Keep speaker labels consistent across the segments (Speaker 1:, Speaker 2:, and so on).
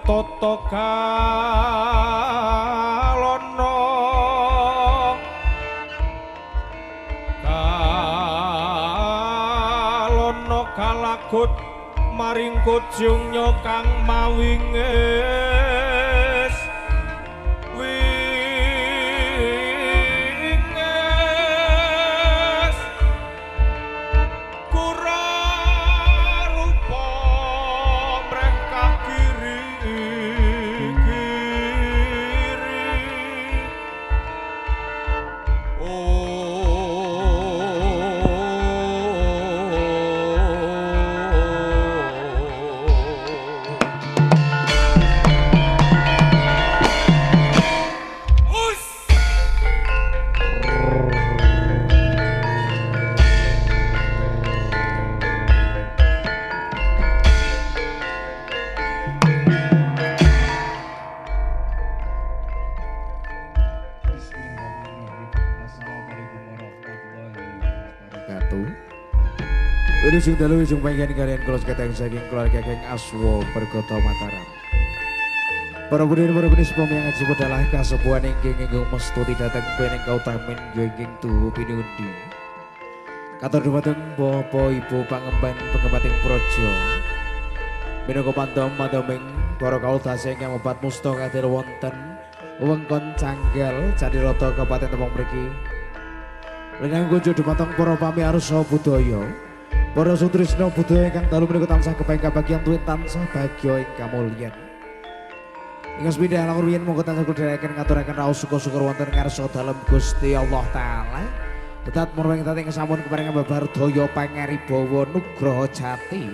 Speaker 1: Toto kalono kalono kalakut maring kujung nyokang mawinges winges kura rupa mereka kiri
Speaker 2: Ujung dalu ujung panjenengan kalian kula seketeng saking keluarga Geng Aswa Perkota Mataram. Para budir sepom yang ngaji adalah kasepuan ingkang ingkang mestuti dateng pening kautamin ingkang tuhu pinundi. Katur dumateng Bapak Ibu pangemban pengembating projo. Minangka pandom-pandoming para kaultase ingkang obat musta kadir wonten wewengkon Canggal Candirata Kabupaten Tembong mriki. Lengang kunjuk dumateng para pamirsa budaya. Para sutrisna budaya ingkang dalu menika tansah kepengin kabagian tuwin tansah bagya ing kamulyan. Ingas pindah langur wiyen monggo tansah kudhayakaken ngaturaken raos syukur wonten ngarsa dalem Gusti Allah taala. Tetap muring tating sampun keparingan babar daya pangaribawa nugraha jati.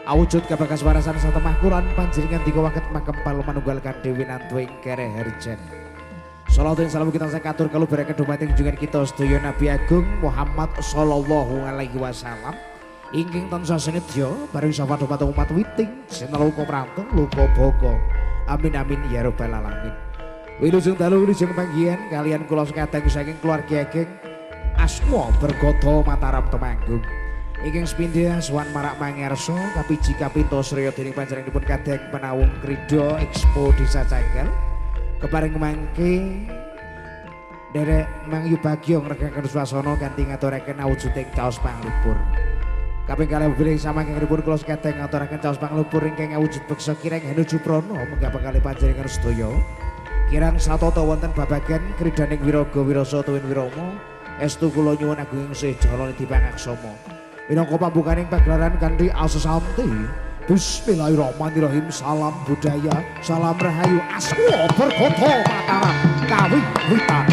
Speaker 2: Awujud kabagas warasan satemah Quran panjenengan dika waket makempal manunggal Dewi Nantu ing kere herjen. Salawat dan salam kita katur kalubaraken dumateng junjungan kita sedaya Nabi Agung Muhammad sallallahu alaihi wasallam. Ingkang tansah senedya bareng sapa dumateng umat witing sinalika pranteng luka baka. Amin amin ya rabbal alamin. Wilujeng dalu wilujeng panggihan kalian kula sekadang saking keluarga Geng Aswa Perkota Mataram Temanggung. Ingkang sepindhah sowan marak mangersa kapiji kapinto sraya dening panjenenganipun kadang penawung Krida Expo Desa Canggal. Keparing mangke derek mangyu bagya ngregaken swasana kanthi ngaturaken awujuding caos panglipur. Kaping kalih bilih samangkengipun kula sekadang ngaturaken caos panglipur ingkang awujud beksa kirang hanuju prana menggah kalih panjenengan sedaya. Kirang satata wonten babagan kridaning wiraga wirasa tuwin wirama estu kula nyuwun agunging sih jala dipangaksama. Minangka pambukaning pagelaran kanthi asesanti. Bismillahirrahmanirrahim. Salam budaya, salam rahayu Aswa Perkota Mataram kawiwitan.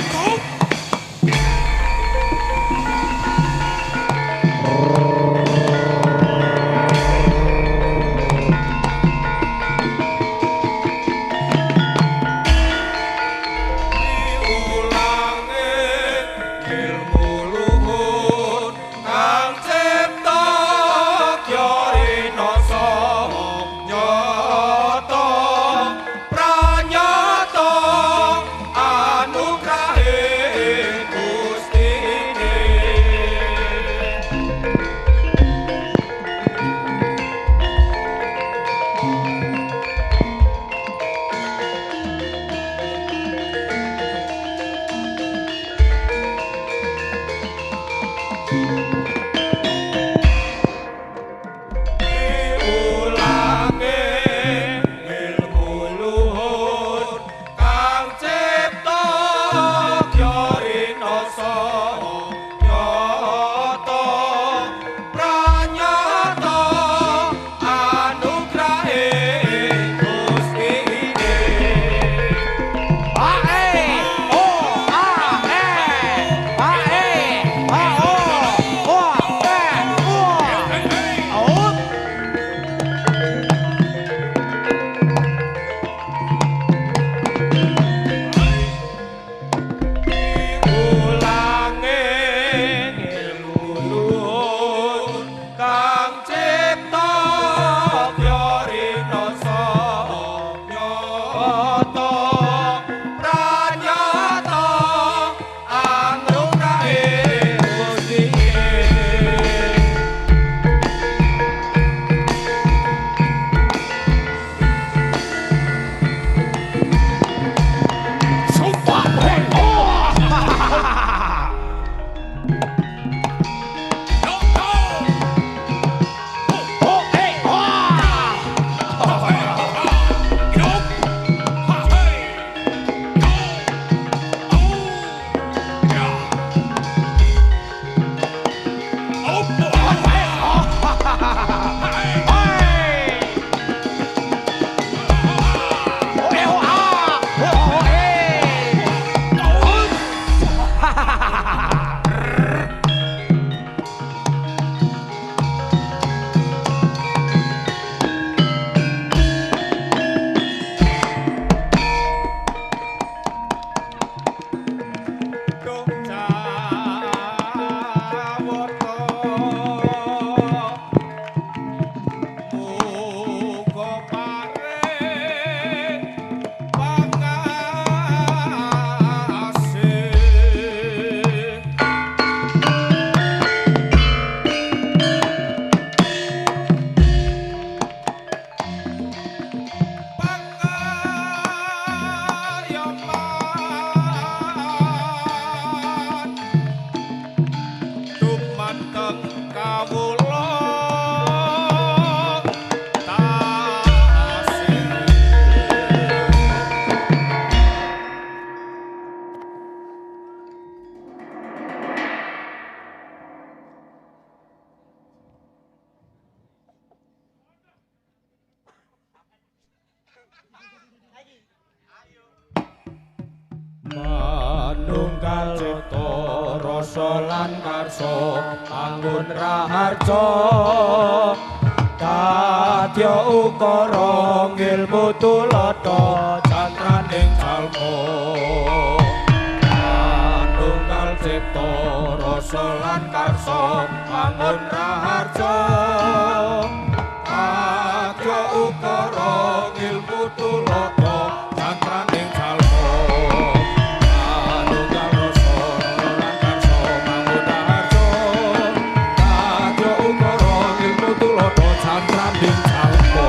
Speaker 1: Manunggal cipta rasa lan karsa anggun raharja dadya ukara ngilmu tulata cantraning jalma Manunggal cipta rasa lan karsa anggun raharja dadya ukara ngilmu tulata cantraning jalma Manunggal rasa lan karsa anggun raharja dadya ukara ngilmu tulata cantraning jalma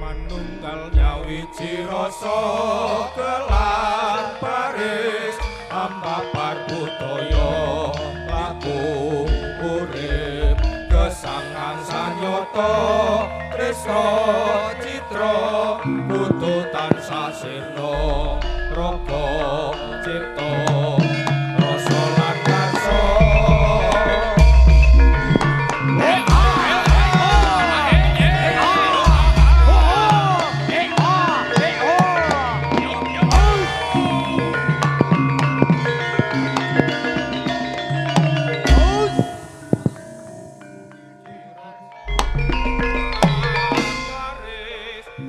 Speaker 1: Manunggal nyawiji rasa kelan baris ambapar budaya laku urip kesangan sanyata tresna citra butuh tansah sirna raga cipta rasa lan karsa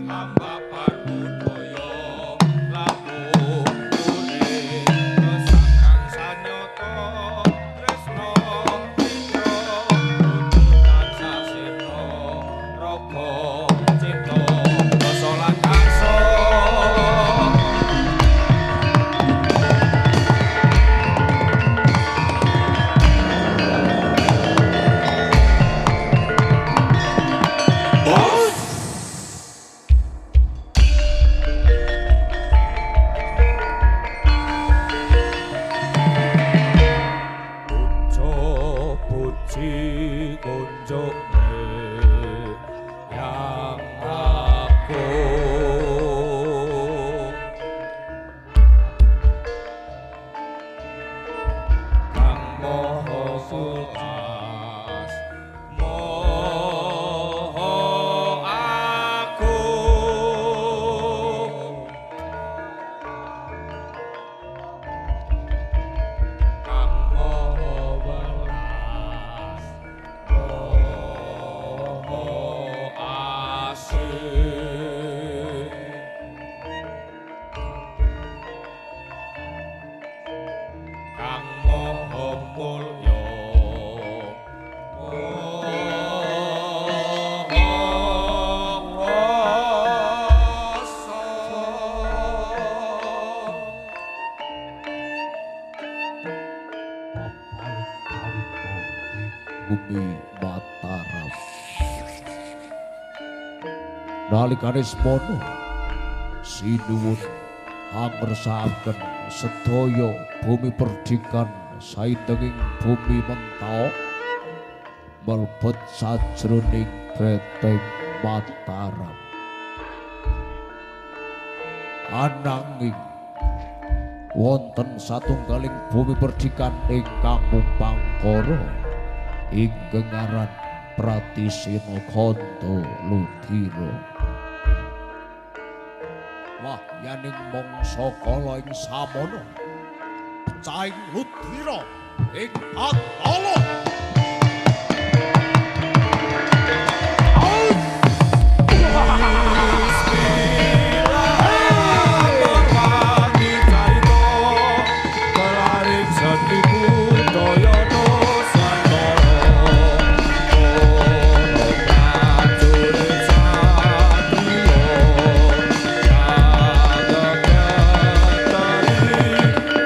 Speaker 1: ambapar budaya laku urip kesangan sanyata tresna citra butuh tansah sirna raga cipta rasa lan karsa puji kunjungne yang agung Kang Maha Sulas Maha Agung Kang Maha Welas Maha Asih Kang Maha Mulya Maha
Speaker 2: Bumi Mataram nalikane semono sinuwun angresakaken sedaya bumi perdikan saindenging bumi mentao mlebet sajroning beteng Mataram ananging wonten satunggaling bumi perdikan ingkang mumpangkara ingkang aran Pratisena Kanta Ludira. Wah, yaning mangsa kala ing samono cahing Ludira ing Atala.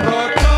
Speaker 1: Rojo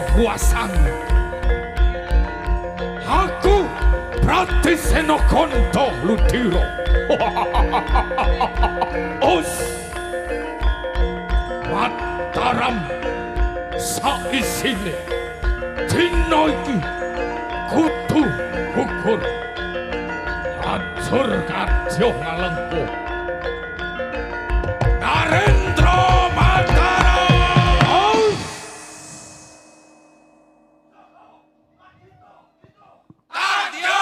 Speaker 1: puasana. Aku Pratisena Kanta Ludira. Us Mataram saisine dina iki kudu gugur ajur kadya ngalengku Narendra Mataram. Kadya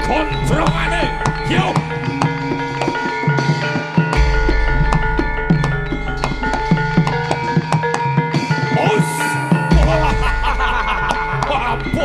Speaker 1: Kontrolane, yo. Os. Papo.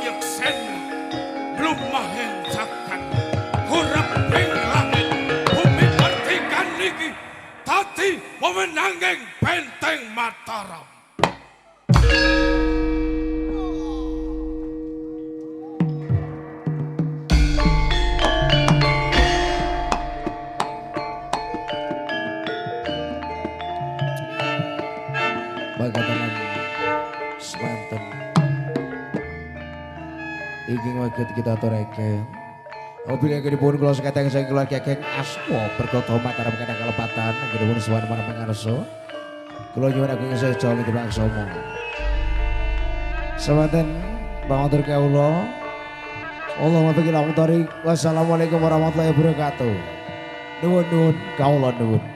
Speaker 1: yeksen lumahing jagat urip ing langit bumi pertikan niki dadi pemenanging benteng Mataram.
Speaker 2: Bagatalan semanten ingin waget kita aturake mobil yang dipun kula seketeng saking keluarga geng Aswa Berkata Mataram kadang kelepatan dipun suwan para pangarsa kula nyuwun agung sejo nitibak somo semanten pangatur kawula Allahumma bagi lahum tarik wassalamualaikum warahmatullahi wabarakatuh nuwun kawula nuwun